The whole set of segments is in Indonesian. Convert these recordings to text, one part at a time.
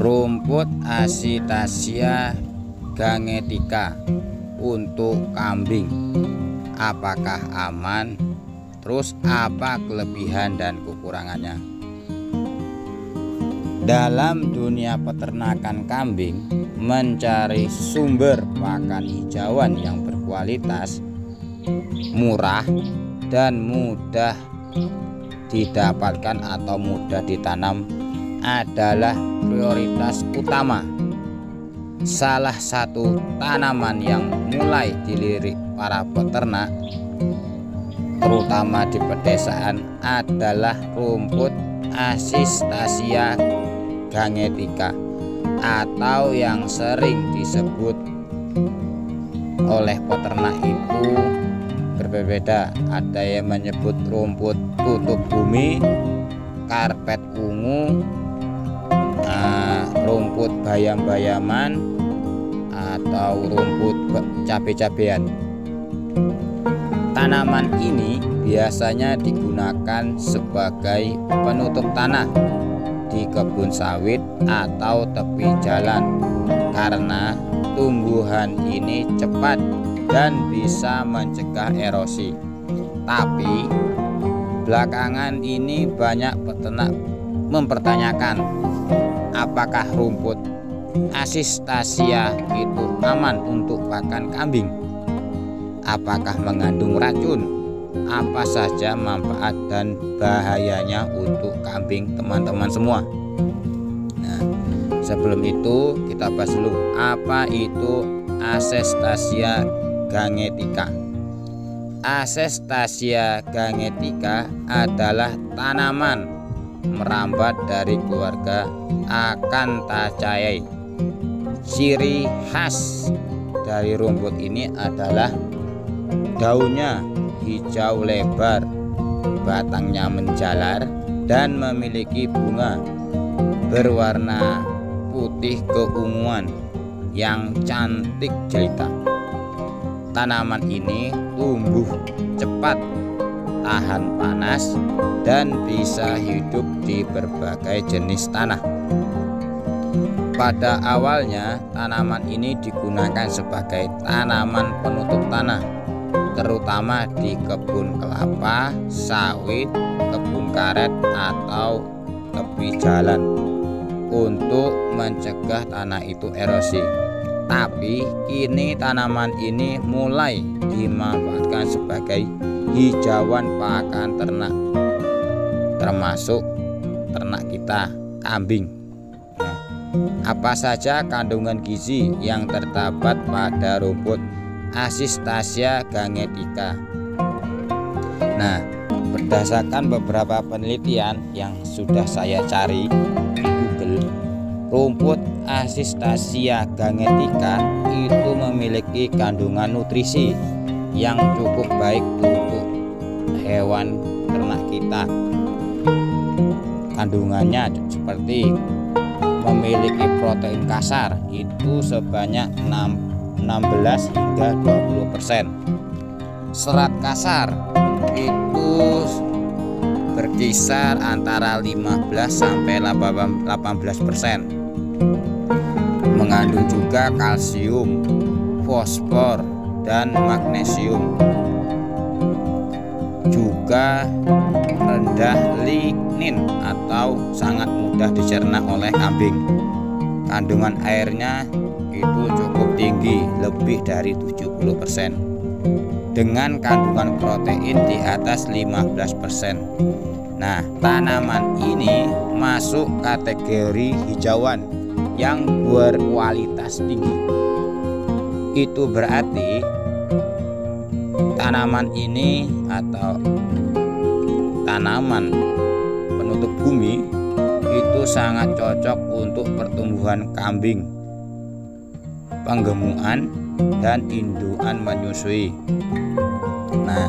Rumput Acetaceae gangetica untuk kambing, apakah aman? Terus apa kelebihan dan kekurangannya? Dalam dunia peternakan kambing, mencari sumber pakan hijauan yang berkualitas, murah, dan mudah didapatkan atau mudah ditanam adalah prioritas utama. Salah satu tanaman yang mulai dilirik para peternak, terutama di pedesaan, adalah rumput Acetaceae gangetica, atau yang sering disebut oleh peternak itu berbeda. Ada yang menyebut rumput tutup bumi, karpet ungu, rumput bayam-bayaman, atau rumput cabe-cabean. Tanaman ini biasanya digunakan sebagai penutup tanah di kebun sawit atau tepi jalan karena tumbuhan ini cepat dan bisa mencegah erosi. Tapi belakangan ini banyak peternak mempertanyakan apakah rumput Acetaceae itu aman untuk pakan kambing, apakah mengandung racun, apa saja manfaat dan bahayanya untuk kambing teman-teman semua. Nah, sebelum itu kita bahas dulu apa itu Acetaceae gangetica. Acetaceae gangetica adalah tanaman merambat dari keluarga Acanthaceae. Ciri khas dari rumput ini adalah daunnya hijau lebar, batangnya menjalar, dan memiliki bunga berwarna putih keunguan yang cantik jelita. Tanaman ini tumbuh cepat, tahan panas, dan bisa hidup di berbagai jenis tanah. Pada awalnya tanaman ini digunakan sebagai tanaman penutup tanah, terutama di kebun kelapa, sawit, kebun karet, atau tepi jalan untuk mencegah tanah itu erosi. Tapi kini tanaman ini mulai dimanfaatkan sebagai hijauan pakan ternak, termasuk ternak kita, kambing. Nah, apa saja kandungan gizi yang terdapat pada rumput Acetaceae gangetica? Nah, berdasarkan beberapa penelitian yang sudah saya cari di Google, rumput Acetaceae gangetica itu memiliki kandungan nutrisi yang cukup baik untuk hewan ternak kita. Kandungannya seperti memiliki protein kasar itu sebanyak 16 hingga 20%. Serat kasar itu berkisar antara 15 sampai 18%. Mengandung juga kalsium, fosfor, dan magnesium. Juga rendah lignin atau sangat mudah dicerna oleh kambing. Kandungan airnya itu cukup tinggi, lebih dari 70%, dengan kandungan protein di atas 15%. Nah, tanaman ini masuk kategori hijauan yang berkualitas tinggi. Itu berarti tanaman ini atau tanaman penutup bumi itu sangat cocok untuk pertumbuhan kambing, penggemukan, dan indukan menyusui. Nah,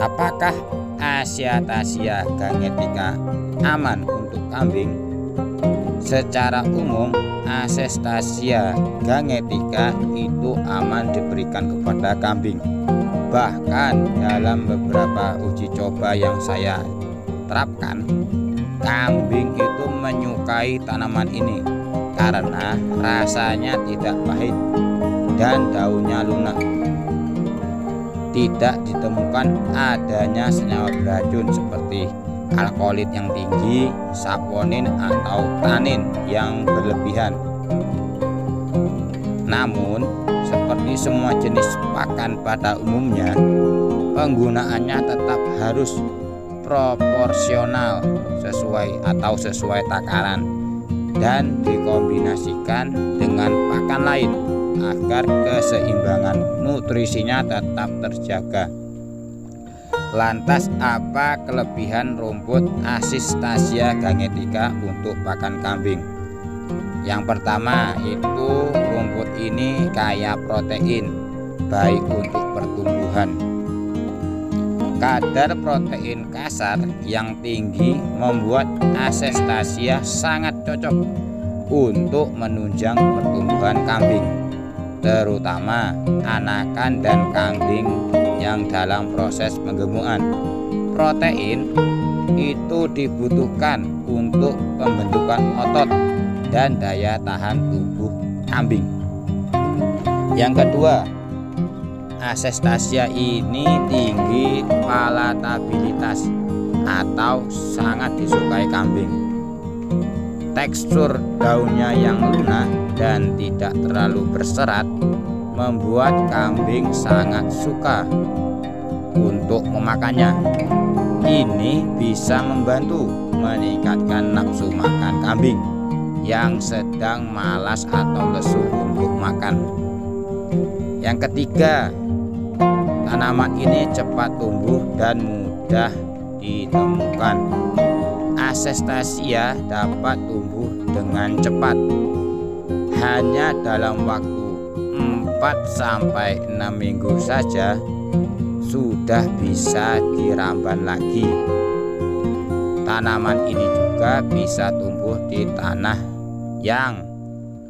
apakah Acetaceae gangetica aman untuk kambing? Secara umum, Acetaceae gangetica itu aman diberikan kepada kambing. Bahkan dalam beberapa uji coba yang saya terapkan, kambing itu menyukai tanaman ini karena rasanya tidak pahit dan daunnya lunak. Tidak ditemukan adanya senyawa beracun seperti alkaloid yang tinggi, saponin atau tanin yang berlebihan. Namun, seperti semua jenis pakan pada umumnya, penggunaannya tetap harus proporsional sesuai takaran dan dikombinasikan dengan pakan lain agar keseimbangan nutrisinya tetap terjaga. Lantas apa kelebihan rumput Asis-Tassia gangetica untuk pakan kambing? Yang pertama itu rumput ini kaya protein, baik untuk pertumbuhan. Kadar protein kasar yang tinggi membuat Asis-Tassia sangat cocok untuk menunjang pertumbuhan kambing, terutama anakan dan kambing yang dalam proses penggemukan. Protein itu dibutuhkan untuk pembentukan otot dan daya tahan tubuh kambing. Yang kedua, Asis-Tassia ini tinggi palatabilitas atau sangat disukai kambing. Tekstur daunnya yang lunak dan tidak terlalu berserat membuat kambing sangat suka untuk memakannya. Ini bisa membantu meningkatkan nafsu makan kambing yang sedang malas atau lesu untuk makan. Yang ketiga, tanaman ini cepat tumbuh dan mudah ditemukan. Asis-Tassia dapat tumbuh dengan cepat. Hanya dalam waktu 4-6 minggu saja sudah bisa diramban lagi. Tanaman ini juga bisa tumbuh di tanah yang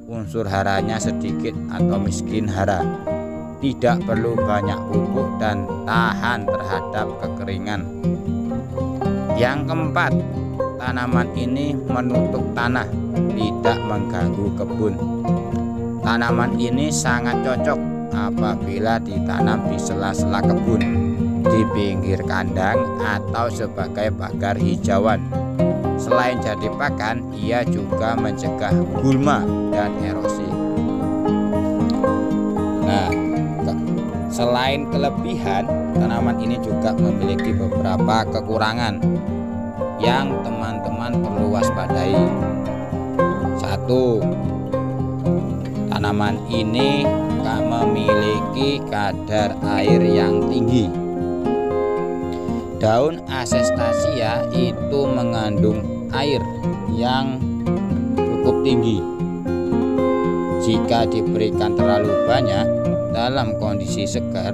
unsur haranya sedikit atau miskin hara. Tidak perlu banyak pupuk dan tahan terhadap kekeringan. Yang keempat, tanaman ini menutup tanah, tidak mengganggu kebun. Tanaman ini sangat cocok apabila ditanam di sela-sela kebun, di pinggir kandang atau sebagai pagar hijauan. Selain jadi pakan, ia juga mencegah gulma dan erosi. Nah, selain kelebihan, tanaman ini juga memiliki beberapa kekurangan yang teman-teman perlu waspadai. 1. Tanaman ini memiliki kadar air yang tinggi. Daun Asis-Tassia itu mengandung air yang cukup tinggi. Jika diberikan terlalu banyak dalam kondisi segar,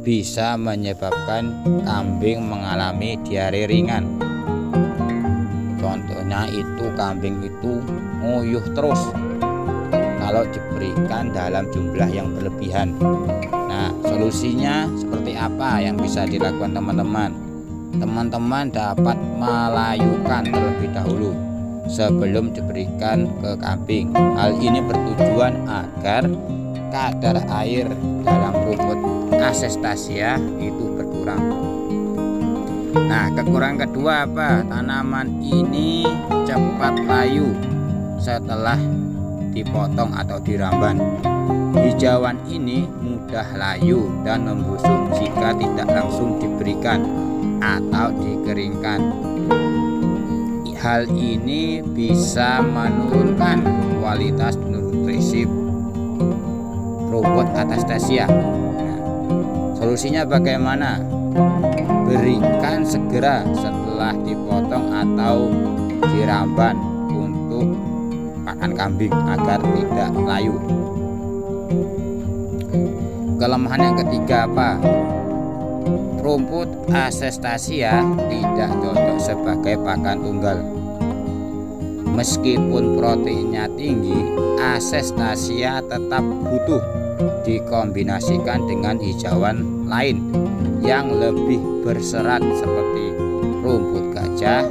bisa menyebabkan kambing mengalami diare ringan. Contohnya itu kambing itu nguyuh terus kalau diberikan dalam jumlah yang berlebihan. Nah, solusinya seperti apa yang bisa dilakukan teman-teman? Teman-teman dapat melayukan terlebih dahulu sebelum diberikan ke kambing. Hal ini bertujuan agar kadar air dalam rumput Asis-Tassia itu berkurang. Nah, kekurangan kedua apa? Tanaman ini cepat layu setelah dipotong atau diramban. Hijauan ini mudah layu dan membusuk jika tidak langsung diberikan atau dikeringkan. Hal ini bisa menurunkan kualitas nutrisi rumput Asis-Tassia. Nah, solusinya bagaimana? Berikan segera setelah dipotong atau diramban untuk pakan kambing agar tidak layu. Kelemahan yang ketiga apa? Rumput Asis-Tassia tidak cocok sebagai pakan tunggal. Meskipun proteinnya tinggi, Asis-Tassia tetap butuh dikombinasikan dengan hijauan lain yang lebih berserat seperti rumput gajah,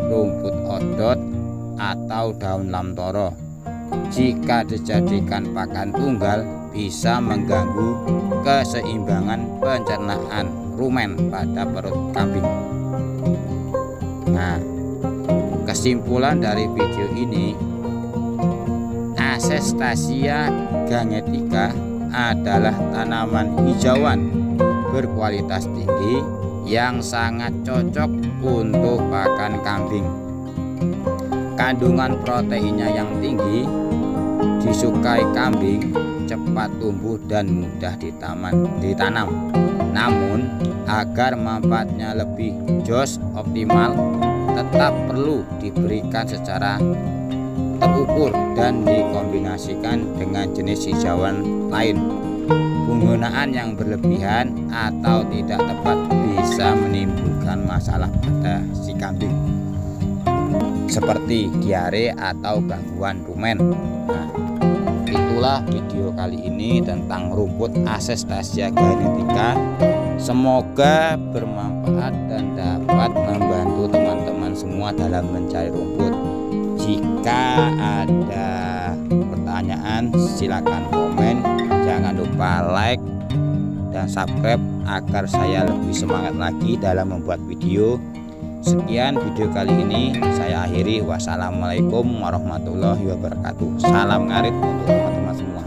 rumput sedot atau daun lamtoro. Jika dijadikan pakan tunggal bisa mengganggu keseimbangan pencernaan rumen pada perut kambing. Nah, kesimpulan dari video ini, Acestasia gangetica adalah tanaman hijauan berkualitas tinggi yang sangat cocok untuk pakan kambing. Kandungan proteinnya yang tinggi, disukai kambing, cepat tumbuh dan mudah ditanam. Namun, agar manfaatnya lebih jos optimal, tetap perlu diberikan secara terukur dan dikombinasikan dengan jenis hijauan lain. Penggunaan yang berlebihan atau tidak tepat bisa menimbulkan masalah pada si kambing, seperti diare atau gangguan rumen. Nah, itulah video kali ini tentang rumput Acestasia gangetica. Semoga bermanfaat dan dapat membantu teman-teman semua dalam mencari rumput. Jika ada pertanyaan silakan komen, jangan lupa like dan subscribe agar saya lebih semangat lagi dalam membuat video. Sekian video kali ini saya akhiri. Wassalamualaikum warahmatullahi wabarakatuh. Salam ngarit untuk teman-teman semua.